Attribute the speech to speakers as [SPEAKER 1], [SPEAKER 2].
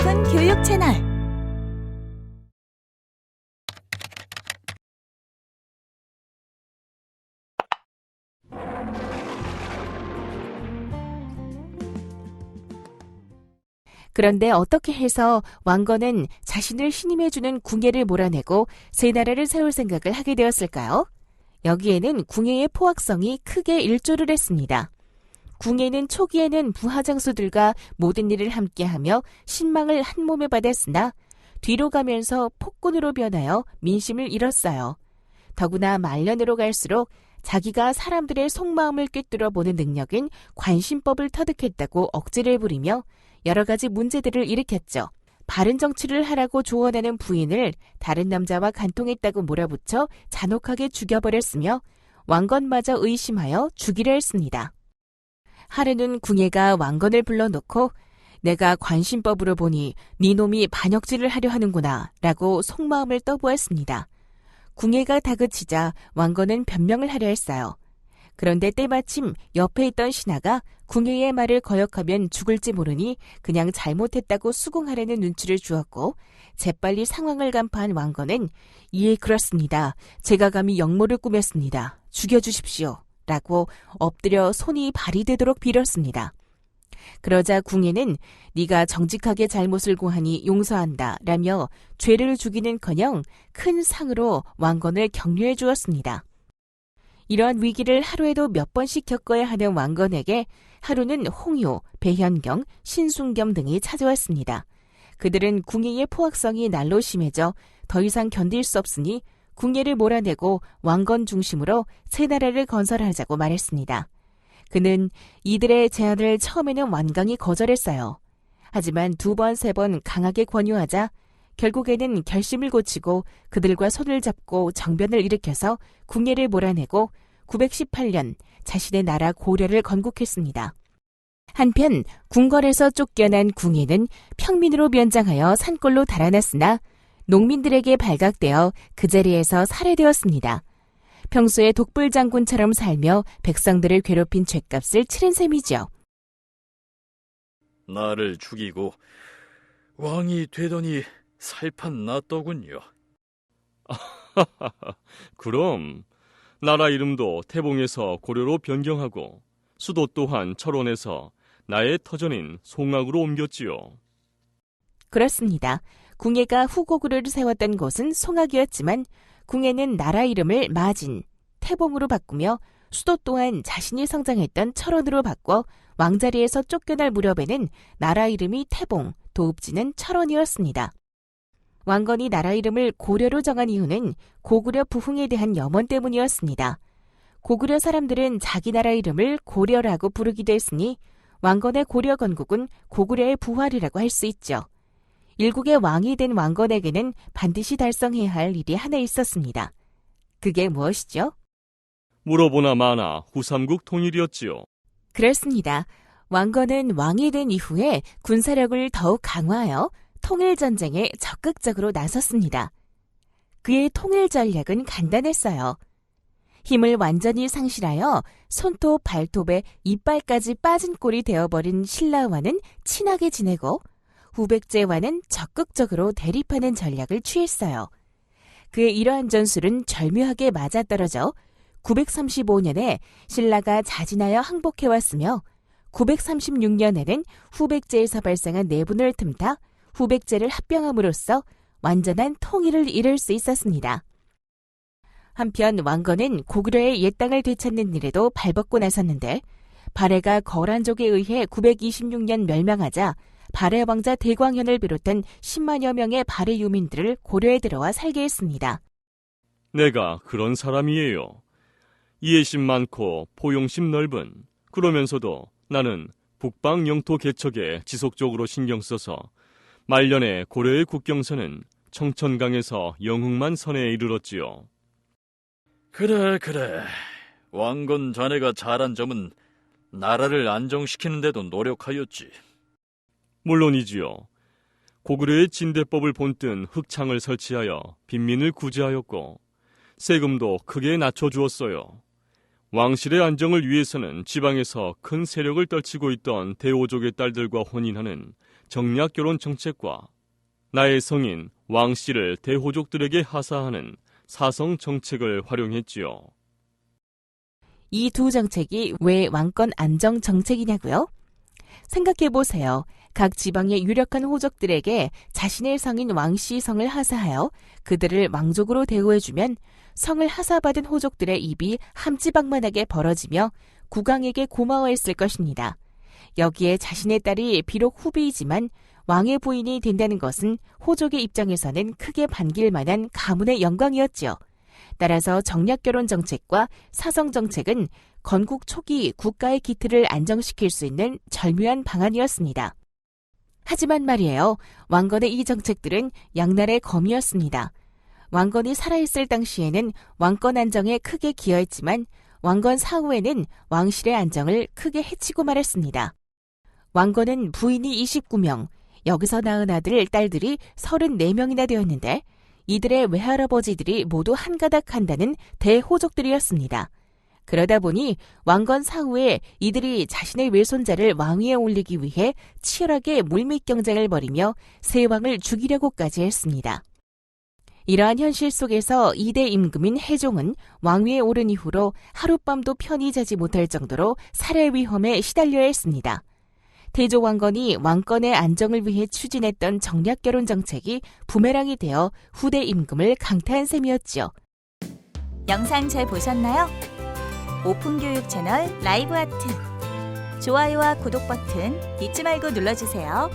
[SPEAKER 1] 싶은 교육 채널. 그런데 어떻게 해서 왕건은 자신을 신임해주는 궁예를 몰아내고 새 나라를 세울 생각을 하게 되었을까요? 여기에는 궁예의 포악성이 크게 일조를 했습니다. 궁예는 초기에는 부하장수들과 모든 일을 함께하며 신망을 한 몸에 받았으나 뒤로 가면서 폭군으로 변하여 민심을 잃었어요. 더구나 말년으로 갈수록 자기가 사람들의 속마음을 꿰뚫어 보는 능력인 관심법을 터득했다고 억지를 부리며 여러 가지 문제들을 일으켰죠. 바른 정치를 하라고 조언하는 부인을 다른 남자와 간통했다고 몰아붙여 잔혹하게 죽여버렸으며 왕건마저 의심하여 죽이려 했습니다. 하루는 궁예가 왕건을 불러놓고 내가 관심법으로 보니 네 놈이 반역질을 하려 하는구나 라고 속마음을 떠보았습니다. 궁예가 다그치자 왕건은 변명을 하려 했어요. 그런데 때마침 옆에 있던 신하가 궁예의 말을 거역하면 죽을지 모르니 그냥 잘못했다고 수긍하려는 눈치를 주었고 재빨리 상황을 간파한 왕건은 예 그렇습니다. 제가 감히 역모를 꾸몄습니다. 죽여주십시오. 라고 엎드려 손이 발이 되도록 빌었습니다. 그러자 궁예는 네가 정직하게 잘못을 고하니 용서한다 라며 죄를 죽이는커녕 큰 상으로 왕건을 격려해 주었습니다. 이러한 위기를 하루에도 몇 번씩 겪어야 하는 왕건에게 하루는 홍요, 배현경, 신순겸 등이 찾아왔습니다. 그들은 궁예의 포악성이 날로 심해져 더 이상 견딜 수 없으니 궁예를 몰아내고 왕건 중심으로 새 나라를 건설하자고 말했습니다. 그는 이들의 제안을 처음에는 완강히 거절했어요. 하지만 두 번, 세 번 강하게 권유하자 결국에는 결심을 고치고 그들과 손을 잡고 정변을 일으켜서 궁예를 몰아내고 918년 자신의 나라 고려를 건국했습니다. 한편 궁궐에서 쫓겨난 궁예는 평민으로 변장하여 산골로 달아났으나 농민들에게 발각되어 그 자리에서 살해되었습니다. 평소에 독불장군처럼 살며 백성들을 괴롭힌 죗값을 치른 셈이죠.
[SPEAKER 2] 나를 죽이고 왕이 되더니 살판 났더군요.
[SPEAKER 3] 그럼 나라 이름도 태봉에서 고려로 변경하고 수도 또한 철원에서 나의 터전인 송악으로 옮겼지요.
[SPEAKER 1] 그렇습니다. 궁예가 후고구려를 세웠던 곳은 송악이었지만 궁예는 나라 이름을 마진, 태봉으로 바꾸며 수도 또한 자신이 성장했던 철원으로 바꿔 왕자리에서 쫓겨날 무렵에는 나라 이름이 태봉, 도읍지는 철원이었습니다. 왕건이 나라 이름을 고려로 정한 이유는 고구려 부흥에 대한 염원 때문이었습니다. 고구려 사람들은 자기 나라 이름을 고려라고 부르기도 했으니 왕건의 고려 건국은 고구려의 부활이라고 할 수 있죠. 일국의 왕이 된 왕건에게는 반드시 달성해야 할 일이 하나 있었습니다. 그게 무엇이죠?
[SPEAKER 3] 물어보나 마나 후삼국 통일이었지요.
[SPEAKER 1] 그렇습니다. 왕건은 왕이 된 이후에 군사력을 더욱 강화하여 통일전쟁에 적극적으로 나섰습니다. 그의 통일 전략은 간단했어요. 힘을 완전히 상실하여 손톱, 발톱에 이빨까지 빠진 꼴이 되어버린 신라와는 친하게 지내고 후백제와는 적극적으로 대립하는 전략을 취했어요. 그의 이러한 전술은 절묘하게 맞아떨어져 935년에 신라가 자진하여 항복해왔으며 936년에는 후백제에서 발생한 내분을 틈타 후백제를 합병함으로써 완전한 통일을 이룰 수 있었습니다. 한편 왕건은 고구려의 옛 땅을 되찾는 일에도 발벗고 나섰는데 발해가 거란족에 의해 926년 멸망하자 발해 왕자 대광현을 비롯한 10만여 명의 발해 유민들을 고려에 들어와 살게 했습니다.
[SPEAKER 3] 내가 그런 사람이에요. 이해심 많고 포용심 넓은, 그러면서도 나는 북방 영토 개척에 지속적으로 신경 써서 말년에 고려의 국경선은 청천강에서 영흥만 선에 이르렀지요.
[SPEAKER 2] 그래. 왕건 자네가 잘한 점은 나라를 안정시키는 데도 노력하였지.
[SPEAKER 3] 물론이지요. 고구려의 진대법을 본뜬 흑창을 설치하여 빈민을 구제하였고 세금도 크게 낮춰주었어요. 왕실의 안정을 위해서는 지방에서 큰 세력을 떨치고 있던 대오족의 딸들과 혼인하는 정략 결혼 정책과 나의 성인 왕씨를 대호족들에게 하사하는 사성 정책을 활용했지요.
[SPEAKER 1] 이 두 정책이 왜 왕권 안정 정책이냐고요? 생각해보세요. 각 지방의 유력한 호족들에게 자신의 성인 왕씨 성을 하사하여 그들을 왕족으로 대우해주면 성을 하사받은 호족들의 입이 함지박만하게 벌어지며 국왕에게 고마워했을 것입니다. 여기에 자신의 딸이 비록 후비이지만 왕의 부인이 된다는 것은 호족의 입장에서는 크게 반길 만한 가문의 영광이었지요. 따라서 정략결혼 정책과 사성 정책은 건국 초기 국가의 기틀을 안정시킬 수 있는 절묘한 방안이었습니다. 하지만 말이에요. 왕건의 이 정책들은 양날의 검이었습니다. 왕건이 살아있을 당시에는 왕권 안정에 크게 기여했지만 왕건 사후에는 왕실의 안정을 크게 해치고 말았습니다. 왕건은 부인이 29명, 여기서 낳은 아들, 딸들이 34명이나 되었는데 이들의 외할아버지들이 모두 한가닥 한다는 대호족들이었습니다. 그러다 보니 왕건 사후에 이들이 자신의 외손자를 왕위에 올리기 위해 치열하게 물밑 경쟁을 벌이며 새 왕을 죽이려고까지 했습니다. 이러한 현실 속에서 2대 임금인 해종은 왕위에 오른 이후로 하룻밤도 편히 자지 못할 정도로 살해 위험에 시달려야 했습니다. 태조 왕건이 왕권의 안정을 위해 추진했던 정략결혼 정책이 부메랑이 되어 후대 임금을 강타한 셈이었지요.
[SPEAKER 4] 영상 잘 보셨나요? 오픈교육 채널 라이브 아트. 좋아요와 구독 버튼 잊지 말고 눌러주세요.